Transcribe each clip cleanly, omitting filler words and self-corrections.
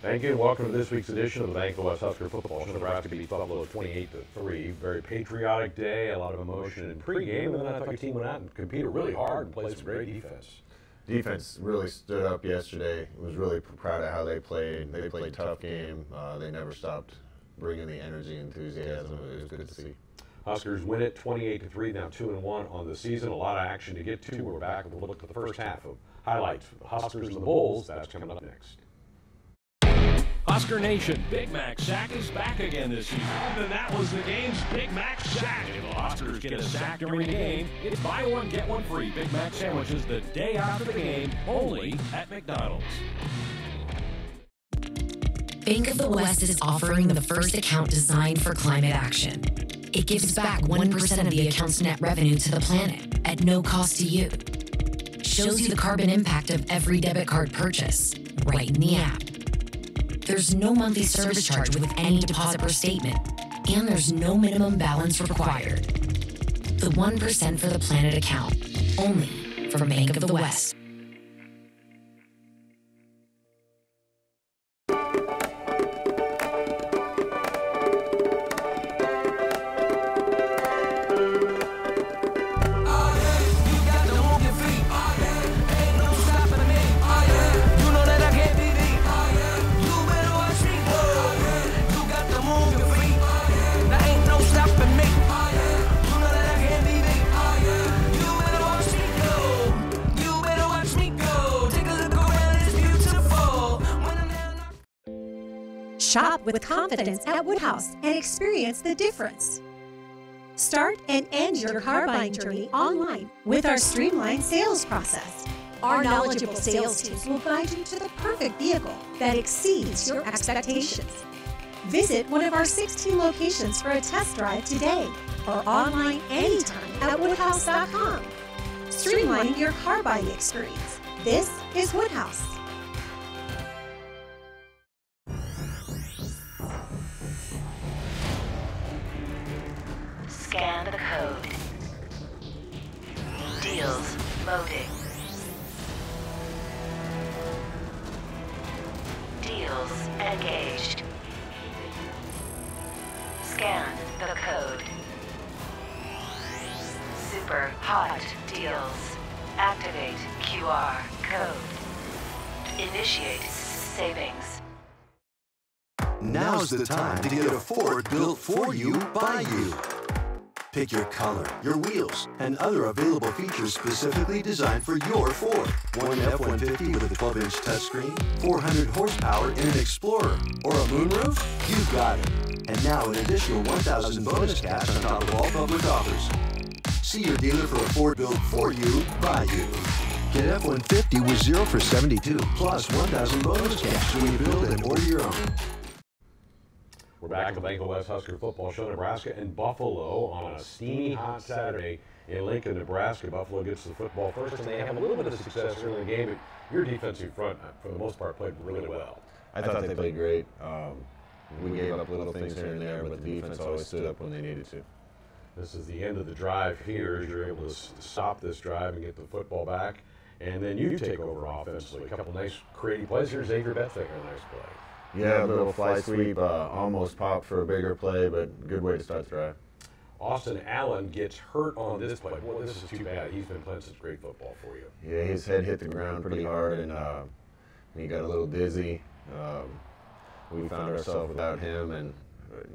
Thank you and welcome to this week's edition of the Bank of West Husker Football Show. Nebraska beats Buffalo 28-3. Very patriotic day, a lot of emotion in pregame, and then I thought your team went out and competed really hard and played some great defense. Defense really stood up yesterday. Was really proud of how they played. They played a tough game. They never stopped bringing the energy and enthusiasm. It was good to see. Huskers win it 28-3, now 2-1 on the season. A lot of action to get to. We're back and we'll look at the first half of highlights for the Huskers and the Bulls. That's coming up next. Husker Nation, Big Mac Sack is back again this season. And that was the game's Big Mac Sack. If the Huskers get a sack during the game, it's buy one, get one free Big Mac sandwiches the day after the game, only at McDonald's. Bank of the West is offering the first account designed for climate action. It gives back 1% of the account's net revenue to the planet at no cost to you. Shows you the carbon impact of every debit card purchase right in the app. There's no monthly service charge with any deposit per statement, and there's no minimum balance required. The 1% for the Planet account, only from Bank of the West. Shop with confidence at Woodhouse and experience the difference. Start and end your car buying journey online with our streamlined sales process. Our knowledgeable sales teams will guide you to the perfect vehicle that exceeds your expectations. Visit one of our 16 locations for a test drive today or online anytime at woodhouse.com. Streamlining your car buying experience. This is Woodhouse. Scan the code. Deals loading. Deals engaged. Scan the code. Super hot deals. Activate QR code. Initiate savings. Now's the time to get a Ford built for you by you. Pick your color, your wheels, and other available features specifically designed for your Ford. One F-150 with a 12-inch touchscreen, 400 horsepower in an Explorer, or a moonroof? You got it. And now an additional $1,000 bonus cash on top of all public offers. See your dealer for a Ford built for you, by you. Get F-150 with 0 for 72, plus $1,000 bonus cash when you build and order your own. We're back at the Bank of West Husker Football Show. Nebraska and Buffalo on a steamy hot Saturday in Lincoln, Nebraska. Buffalo gets the football first, and they have a little bit of success early in the game, but your defensive front, for the most part, played really well. I thought they played great. We gave up little things here and there, but the defense always stood up when they needed to. This is the end of the drive here. You're able to stop this drive and get the football back, and then you take over offensively. A couple nice creative plays. Here's Xavier Bethbaker, a nice play. Yeah, a little fly sweep, almost popped for a bigger play, but good way to start the drive. Austin Allen gets hurt on this play. Boy, this is too bad. He's been playing such great football for you. Yeah, his head hit the ground pretty hard, and he got a little dizzy. We found ourselves without him, and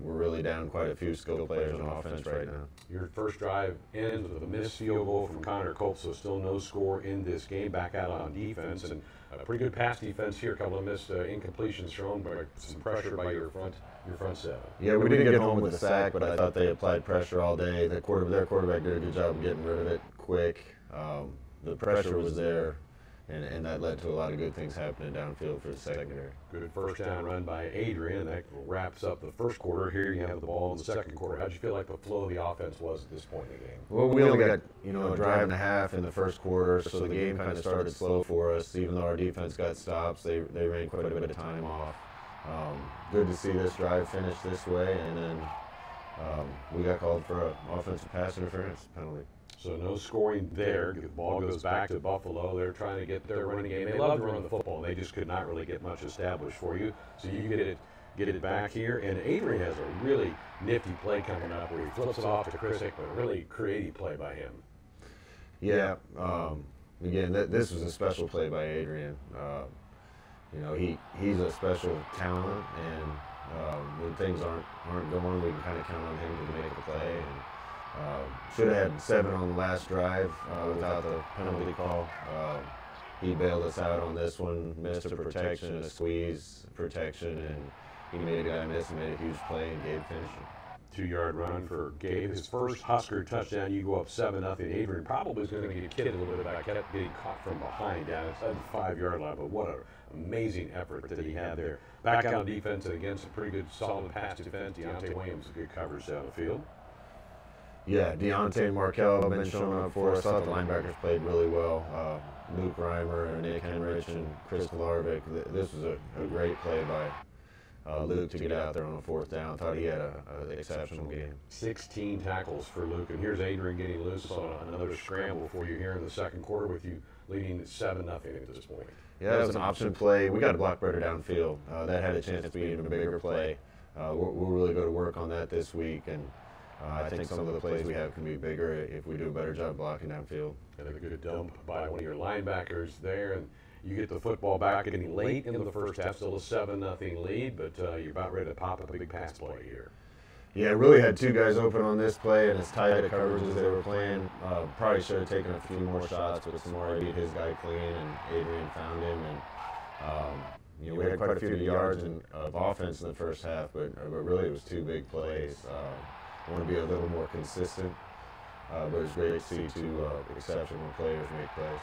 we're really down quite a few skill players on offense right now. Your first drive ends with a missed field goal from Connor Colts, so still no score in this game. Back out on defense, and a pretty good pass defense here. A couple of missed incompletions thrown by some pressure by your front seven. Yeah, we didn't get home with a sack, but I thought they applied pressure all day. Their quarterback did a good job of getting rid of it quick. The pressure was there, and that led to a lot of good things happening downfield for the secondary. Good first down run by Adrian. That wraps up the first quarter. Here you have the ball in the second quarter. How'd you feel like the flow of the offense was at this point in the game? Well, we only got a drive and a half in the first quarter, so the game kind of started slow for us. Even though our defense got stops, they ran quite a bit of time off. Good to see this drive finish this way, and then we got called for an offensive pass interference penalty. So no scoring there. The ball goes back to Buffalo. They're trying to get their running game. They love to run the football. They just could not really get much established for you. So you get it back here. And Adrian has a really nifty play coming up where he flips it off to Chris Hickman. Really creative play by him. Yeah. Again, this was a special play by Adrian. You know, he's a special talent, and when things aren't going, we can kind of count on him to make a play. And should have had 7 on the last drive without the penalty call. He bailed us out on this one, missed a protection, a squeeze protection, and he made a guy miss and made a huge play, and Gabe finished it. 2-yard run for Gabe. His first Husker touchdown. You go up 7-0. Adrian probably is going to get kidded a little bit about getting caught from behind down inside the 5-yard line, but what an amazing effort that he had there. Back on defense and against a pretty good solid pass defense. Deontay Williams, good coverage down the field. Yeah, Deontay and Markel have been showing up for us. I thought the linebackers played really well. Luke Reimer and Nick Henrich and Chris Kolarvik. This was a great play by Luke to get out there on a 4th down. Thought he had an exceptional game. 16 tackles for Luke, and here's Adrian getting loose on another scramble for you here in the second quarter with you leading 7-0 at this point. Yeah, that was an option play. We got a block better downfield. That had a chance to be even a bigger play. We'll really go to work on that this week, and I think some of the plays we have can be bigger if we do a better job blocking downfield. And a good dump by one of your linebackers there, and you get the football back getting late in the first half, still a 7-0 lead, but you're about ready to pop up a big pass play here. Yeah, really had 2 guys open on this play, and as tight a coverage as they were playing, probably should have taken a few more shots, but Samari beat his guy clean, and Adrian found him, and you know, we had quite a few yards of offense in the first half, but really it was 2 big plays. I want to be a little more consistent, but it's great to see 2 exceptional players make plays.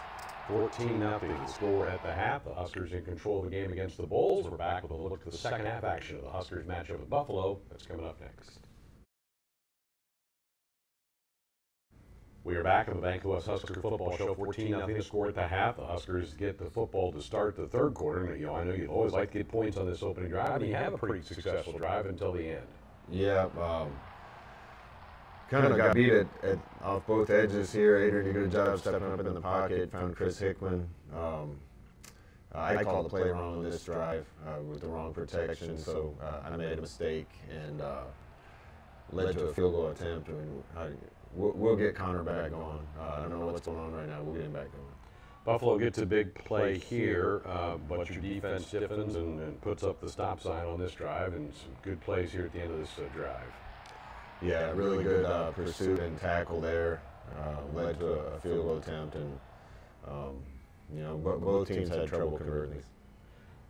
14-0 score at the half. The Huskers in control of the game against the Bulls. We're back with a look at the second half action of the Huskers matchup with Buffalo. That's coming up next. We are back on the Bank West Husker football show. 14-0 score at the half. The Huskers get the football to start the third quarter. And, you know, I know you'd always like to get points on this opening drive, and you have a pretty successful drive until the end. Yeah, kind of got beat off both edges here. Adrian did a good job stepping up in the pocket, found Chris Hickman. I called the play wrong on this drive with the wrong protection, so I made a mistake and led to a field goal attempt. And we'll get Connor back on. I don't know what's going on right now. We'll get him back on. Buffalo gets a big play here, but your defense stiffens and puts up the stop sign on this drive, and some good plays here at the end of this drive. Yeah, really good pursuit and tackle there. Led to a field goal attempt, and you know, both teams had trouble converting these.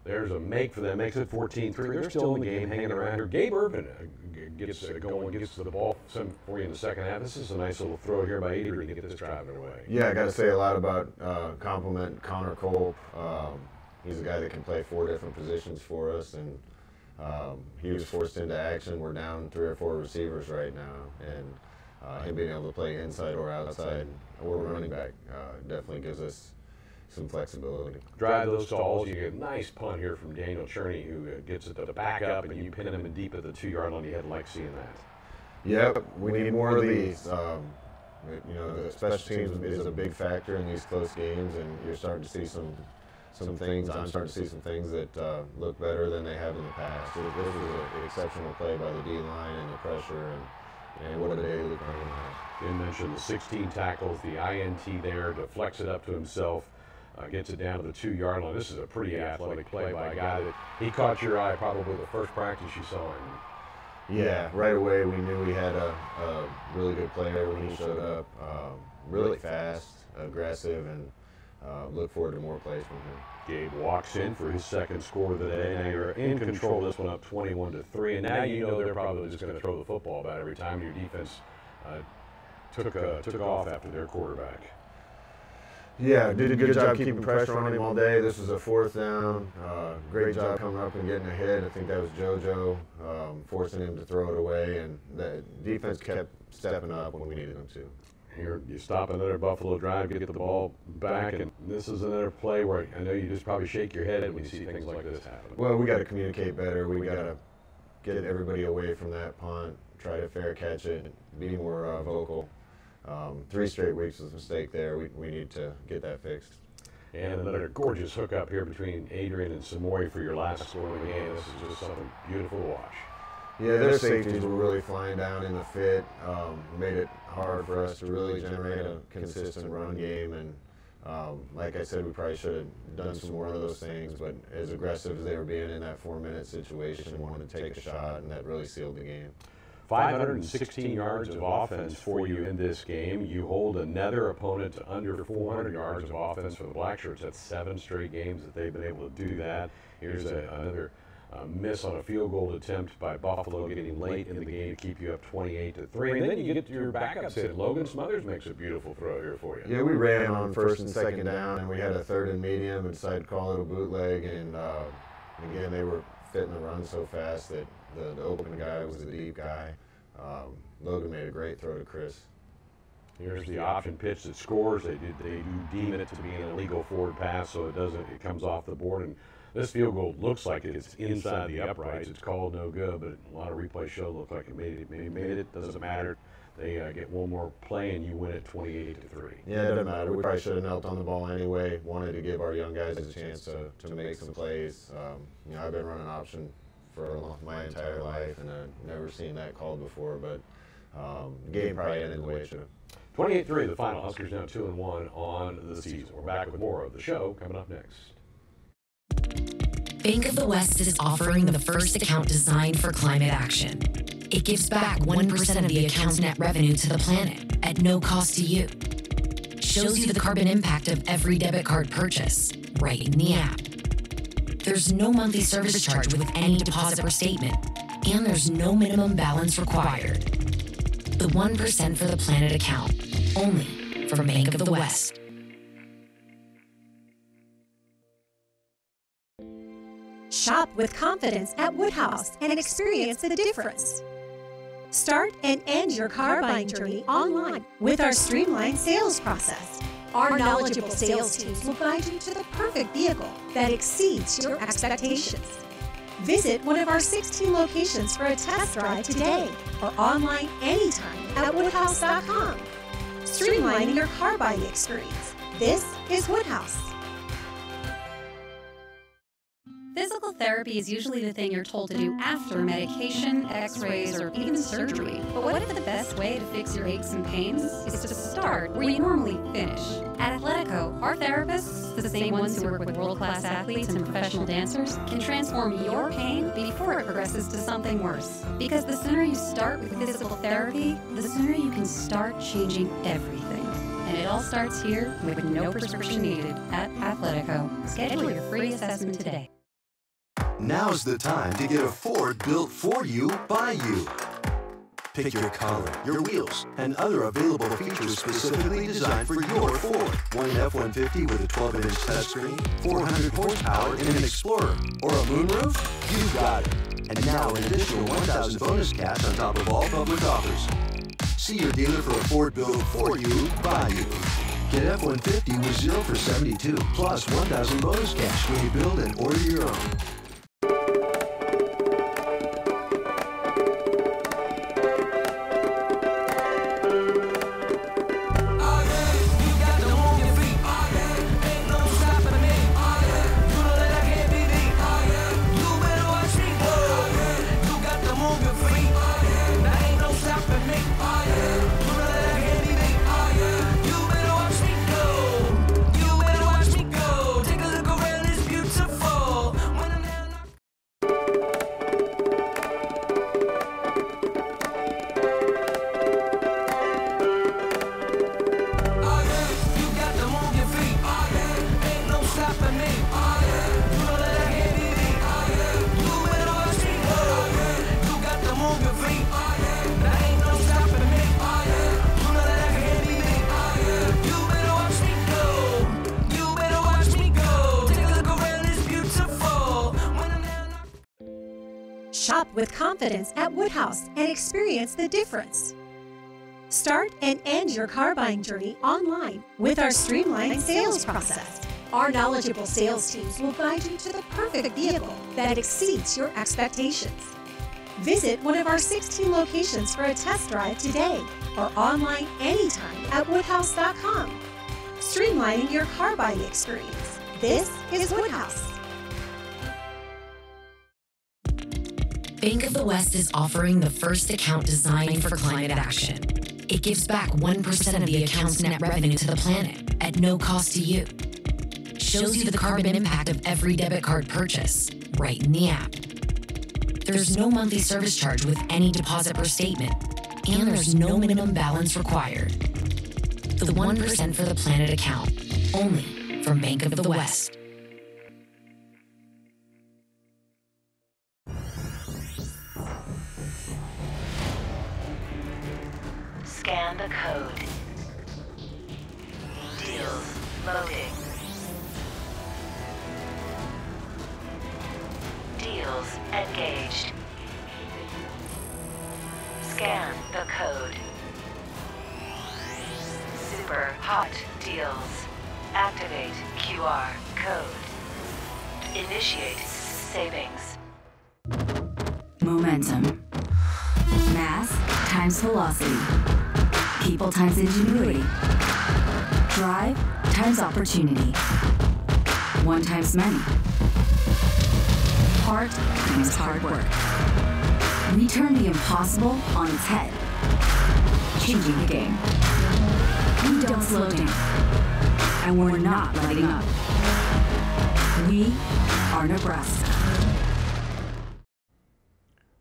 There's a make for them, makes it 14-3. They're still in the game, hanging around here. Gabe Irvin gets going, gets the ball for you in the second half. This is a nice little throw here by Adrian to get this drive away. Yeah, I got to say a lot about compliment Connor Culp. He's a guy that can play 4 different positions for us, and he was forced into action. We're down 3 or 4 receivers right now, and him being able to play inside or outside or running back definitely gives us some flexibility. Drive those stalls. You get a nice punt here from Daniel Cherney, who gets it to the back up, and you pin him in deep at the 2-yard line. You had like seeing that. Yep, we need more of these. You know, the special teams is a big factor in these close games, and you're starting to see some things. I'm starting to see some things that look better than they have in the past. This was an exceptional play by the D-line and the pressure, and what a day Luke Reimer had. You mentioned the 16 tackles, the INT there, deflects it up to himself, gets it down to the 2-yard line. This is a pretty athletic play by a guy that he caught your eye probably the first practice you saw him. Yeah, right away we knew we had a really good player when he showed up. Really fast, aggressive, and look forward to more plays from him. Gabe walks in for his second score of the day. Now you're in control of this one up 21-3, and now you know they're probably just going to throw the football about every time. Your defense took off after their quarterback. Yeah, did a good job keeping pressure on him all day. This was a 4th down. Great job coming up and getting ahead. I think that was JoJo forcing him to throw it away, and the defense kept stepping up when we needed them to. Here, you stop another Buffalo drive, get the ball back, and this is another play where I know you just probably shake your head when you see things like this happen. Well, we got to communicate better. We got to get everybody away from that punt, try to fair catch it, be more vocal. 3 straight weeks was a mistake there. We need to get that fixed. And another gorgeous hookup here between Adrian and Samoy for your last score of the game. This is just something beautiful to watch. Yeah, their safeties were really flying down in the fit. Made it hard for us to really generate a consistent run game. And like I said, we probably should have done some more of those things. But as aggressive as they were being in that 4-minute situation, wanted to take a shot, and that really sealed the game. 516 yards of offense for you in this game. You hold another opponent to under 400 yards of offense for the Blackshirts. That's 7 straight games that they've been able to do that. Here's another miss on a field goal attempt by Buffalo getting late in the game to keep you up 28-3. And then you get to your backups hit. Logan Smothers makes a beautiful throw here for you. Yeah, we ran on 1st and 2nd down, and we had a 3rd and medium and decided to call it a bootleg. And again, they were fitting the run so fast that the open guy was the deep guy. Logan made a great throw to Chris. Here's the option pitch that scores. They do deem it to be an illegal forward pass, so it comes off the board. And this field goal looks like it's inside the uprights. It's called no good, but a lot of replay show look like it made it. Maybe made it. Doesn't matter. They get one more play, and you win it 28-3. Yeah, it doesn't matter. We probably should have knelt on the ball anyway. Wanted to give our young guys a chance to make some plays. You know, I've been running option for my entire life, and I've never seen that called before. But the game probably ended the way it should have. 28-3, the final. Huskers now 2-1 on the season. We're back with more of the show coming up next. Bank of the West is offering the first account designed for climate action. It gives back 1% of the account's net revenue to the planet at no cost to you. Shows you the carbon impact of every debit card purchase right in the app. There's no monthly service charge with any deposit or statement, and there's no minimum balance required. The 1% for the planet account, only from Bank of the West. Shop with confidence at Woodhouse and experience the difference. Start and end your car buying journey online with our streamlined sales process. Our knowledgeable sales teams will guide you to the perfect vehicle that exceeds your expectations. Visit one of our 16 locations for a test drive today or online anytime at woodhouse.com. Streamlining your car buying experience. This is Woodhouse. Physical therapy is usually the thing you're told to do after medication, x-rays, or even surgery. But what if the best way to fix your aches and pains is to start where you normally finish? At Athletico, our therapists, the same ones who work with world-class athletes and professional dancers, can transform your pain before it progresses to something worse. Because the sooner you start with physical therapy, the sooner you can start changing everything. And it all starts here with no prescription needed at Athletico. Schedule your free assessment today. Now's the time to get a Ford built for you, by you. Pick your color, your wheels, and other available features specifically designed for your Ford. Want an F-150 with a 12-inch touchscreen, 400 horsepower, and an Explorer, or a moonroof? You got it. And now an additional $1,000 bonus cash on top of all public offers. See your dealer for a Ford built for you, by you. Get F-150 with 0 for 72, plus $1,000 bonus cash when you build and order your own. Shop with confidence at Woodhouse and experience the difference. Start and end your car buying journey online with our streamlined sales process. Our knowledgeable sales teams will guide you to the perfect vehicle that exceeds your expectations. Visit one of our 16 locations for a test drive today or online anytime at woodhouse.com. Streamlining your car buying experience. This is Woodhouse. Bank of the West is offering the first account designed for climate action. It gives back 1% of the account's net revenue to the planet at no cost to you. Shows you the carbon impact of every debit card purchase right in the app. There's no monthly service charge with any deposit per statement, and there's no minimum balance required. The 1% for the planet account, only from Bank of the West. Scan the code. Deals loading. Deals engaged. Scan the code. Super hot deals. Activate QR code. Initiate savings. Momentum. Mass times velocity. People times ingenuity. Drive times opportunity. 1 times many. Heart times hard work. We turn the impossible on its head. Changing the game. We don't slow down. And we're not letting up. We are Nebraska.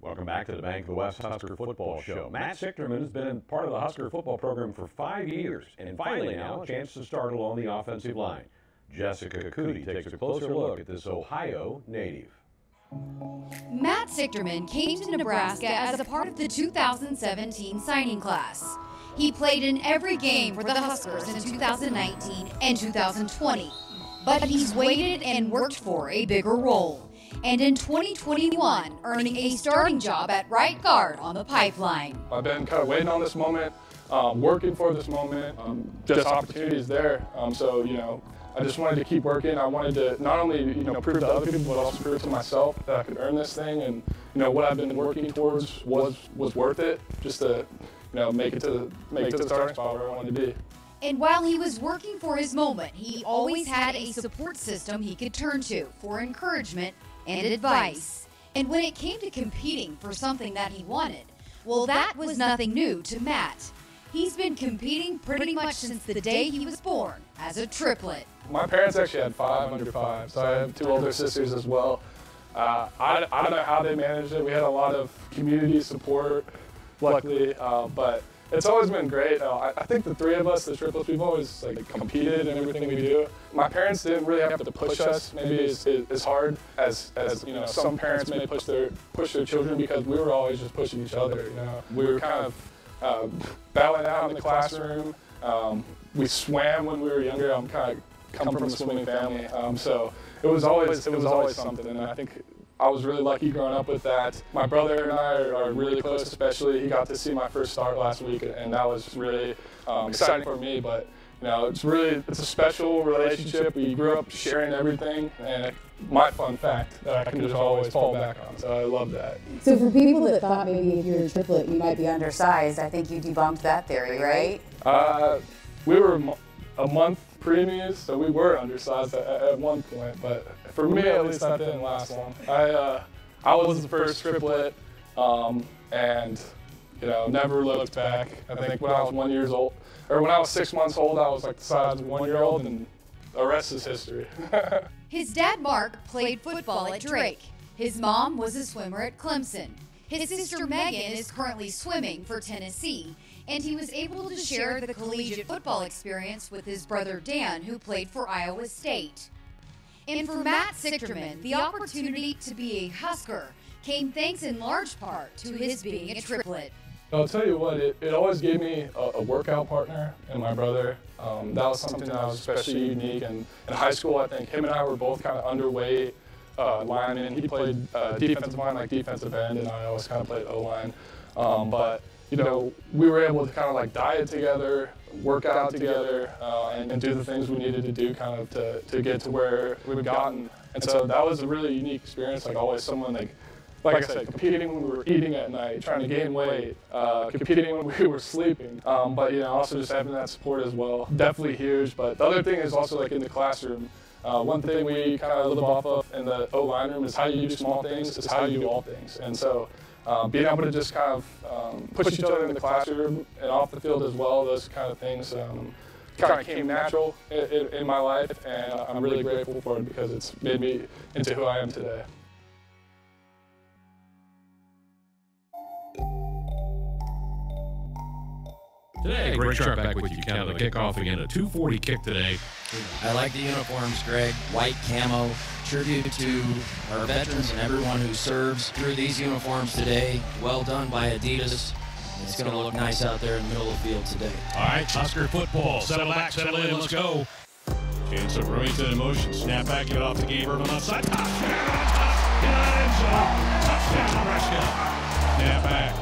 Welcome back to the Bank of the West Husker Football Show. Matt Sichterman has been part of the Husker football program for 5 years, and finally now a chance to start along the offensive line. Jessica Cootie takes a closer look at this Ohio native. Matt Sichterman came to Nebraska as a part of the 2017 signing class. He played in every game for the Huskers in 2019 and 2020, but he's waited and worked for a bigger role. And in 2021, earning a starting job at right guard on the pipeline. I've been kind of waiting on this moment, working for this moment, just opportunities there. So, I just wanted to keep working. I wanted to not only, prove to other people, but also prove to myself that I could earn this thing. And, what I've been working towards was worth it, just to, make it to the starting spot where I wanted to be. And while he was working for his moment, he always had a support system he could turn to for encouragement and advice. And when it came to competing for something that he wanted, well, that was nothing new to Matt. He's been competing pretty much since the day he was born as a triplet. My parents actually had 5 under 5, so I have 2 older sisters as well. I don't know how they managed it. We had a lot of community support, luckily, but it's always been great. I think the 3 of us, the triplets, we've always competed in everything we do. My parents didn't really have to push us, maybe as hard as some parents may push their children, because we were always just pushing each other. We were kind of battling out in the classroom. We swam when we were younger. I'm kind of come from a swimming family, so it was always something. And I think I was really lucky growing up with that. My brother and I are really close, especially. He got to see my first start last week, and that was really exciting for me. But it's a special relationship. We grew up sharing everything, and my fun fact that I can just always fall back on. So I love that. So for people that thought maybe if you're a triplet you might be undersized, I think you debunked that theory, right? We were a month preemies, so we were undersized at one point, but for me at least that didn't last long. I was the first triplet, and never looked back. I think when I was 1 year old, or when I was 6 months old, I was the size of a 1-year-old, and the rest is history. His dad, Mark, played football at Drake. His mom was a swimmer at Clemson. His sister, Megan, is currently swimming for Tennessee, and he was able to share the collegiate football experience with his brother, Dan, who played for Iowa State. And for Matt Sichterman, the opportunity to be a Husker came thanks in large part to his being a triplet. I'll tell you what, it always gave me a workout partner and my brother. That was something that was especially unique. And in high school, I think him and I were both kind of underweight linemen. He played defensive line like defensive end, and I always kind of played O-line. But we were able to kind of diet together, work out together, and do the things we needed to do kind of to get to where we've gotten. And so that was a really unique experience, always someone like I said, competing when we were eating at night, trying to gain weight, competing when we were sleeping, but also just having that support as well. Definitely huge, but the other thing is also like in the classroom. One thing we kind of live off of in the O-line room is how you do small things is how you do all things. And so being able to just kind of push each other in the classroom and off the field as well, those kind of things kind of came natural in my life, and I'm really grateful for it because it's made me into who I am today. Today, Greg Sharp back with you. Counting the kickoff again, a 2:40 kick today. I like the uniforms, Greg. White camo. Tribute to our veterans and everyone who serves through these uniforms today. Well done by Adidas. It's going to look nice out there in the middle of the field today. All right, Husker football. Settle back, settle in, let's go. Chance of Remington in motion. Snap back, get off the game. Irvin on side. Touchdown, touchdown, Nebraska. Snap back.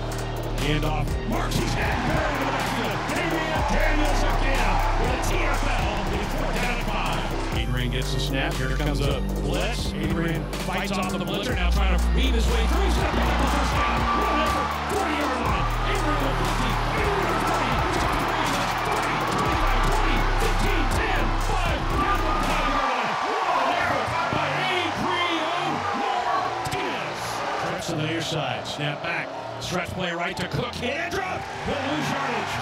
Hand off. Marks his head. Buried in the backfield. Adrian Daniels again with a TFL. It's 4th down and 5. Adrian gets the snap. Here comes a blitz. Adrian fights off the blitzer. Now trying to weave his way through. He's got the first down. Run over. 40-yard line. Adrian with 50. Adrian with 30. He's got 40, 25, 20, 15, 10, 5. Now the 5-yard line. Run there by Adrian Martinez. Trips to the near side. Snap back. Stretch play right to Cook. Hand drop. Will lose yardage.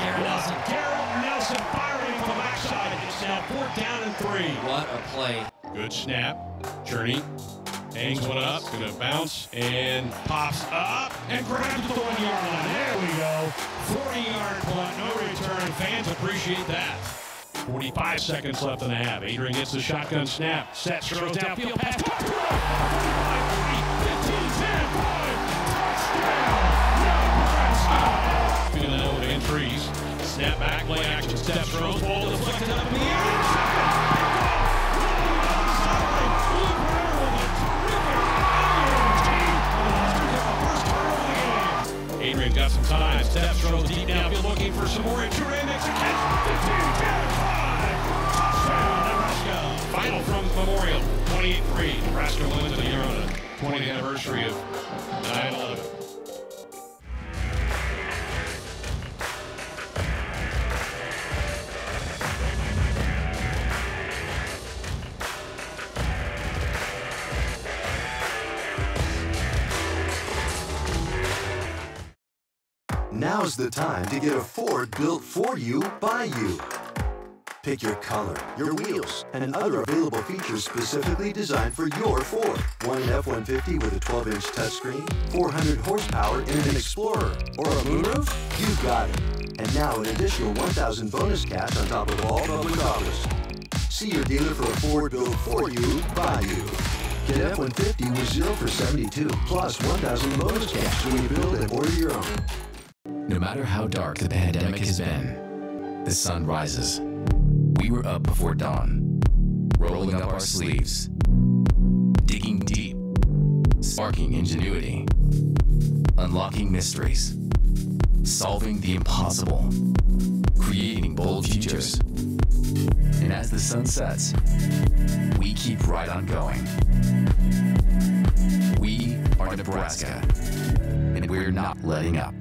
Garrett Nelson firing from the backside. It's now 4th down and 3. What a play. Good snap. Journey. Hangs one up. Gonna bounce and pops up and grabs the 1-yard line. There we go. 40-yard punt. No return. Fans appreciate that. 45 seconds left in the half. Adrian gets the shotgun snap. Sets, throws downfield pass. 45, 20, 15, 10, 5. Touchdown. Feeling that over in trees. Snap back, play action, steps, throws, ball deflected up in the air. Adrian got some time. Steps, throws deep downfield, looking for some more. Adrian makes a catch. 15, 10, 5. Touchdown, Nebraska. Final from Memorial. 28-3. Nebraska wins the year on the 20th anniversary of 9/11. Now's the time to get a Ford built for you, by you. Pick your color, your wheels, and other available features specifically designed for your Ford. Want an F-150 with a 12-inch touchscreen, 400 horsepower, and an Explorer, or a moonroof? You got it. And now an additional $1,000 bonus cash on top of all public offers. See your dealer for a Ford built for you, by you. Get F-150 with 0 for 72, plus $1,000 bonus cash when you build and order your own. No matter how dark the pandemic has been, the sun rises. We were up before dawn, rolling up our sleeves, digging deep, sparking ingenuity, unlocking mysteries, solving the impossible, creating bold futures. And as the sun sets, we keep right on going. We are Nebraska, and we're not letting up.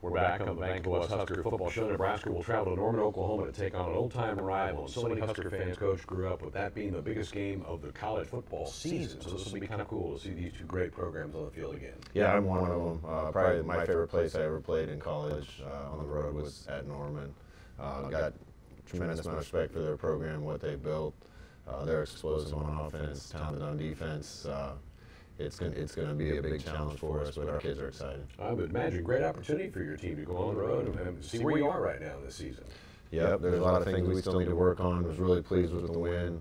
We're back on the Bank of the West Husker football show. Nebraska will travel to Norman, Oklahoma to take on an old-time rival. And so many Husker fans, Coach, grew up with that being the biggest game of the college football season. So this will be kind of cool to see these two great programs on the field again. Yeah, I'm one of them. Probably my favorite place I ever played in college on the road was at Norman. Got tremendous amount of respect for their program, what they built. They're explosive on offense, talented on defense. It's going to be a big challenge for us, but our kids are excited. I would imagine great opportunity for your team to go on the road and see where you are right now this season. Yep, there's a lot of things we still need to work on. I was really pleased with the win,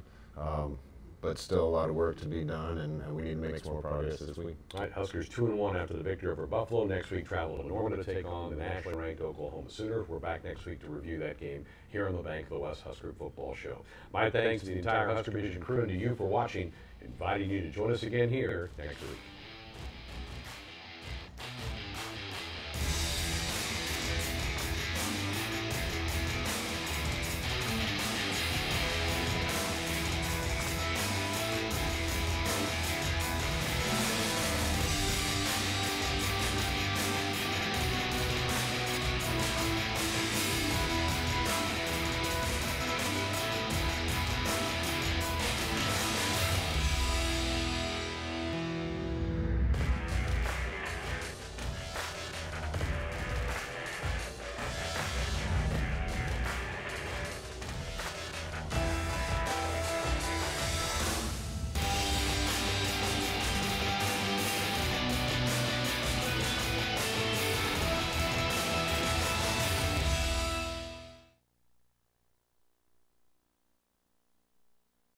but still a lot of work to be done, and we need to make some more progress this week. All right, Huskers 2-1 after the victory over Buffalo. Next week, travel to Norman to take on the nationally ranked Oklahoma Sooners. We're back next week to review that game here on the Bank of the West Husker Football Show. My thanks to the entire Husker Vision crew and to you for watching, inviting you to join us again here next week.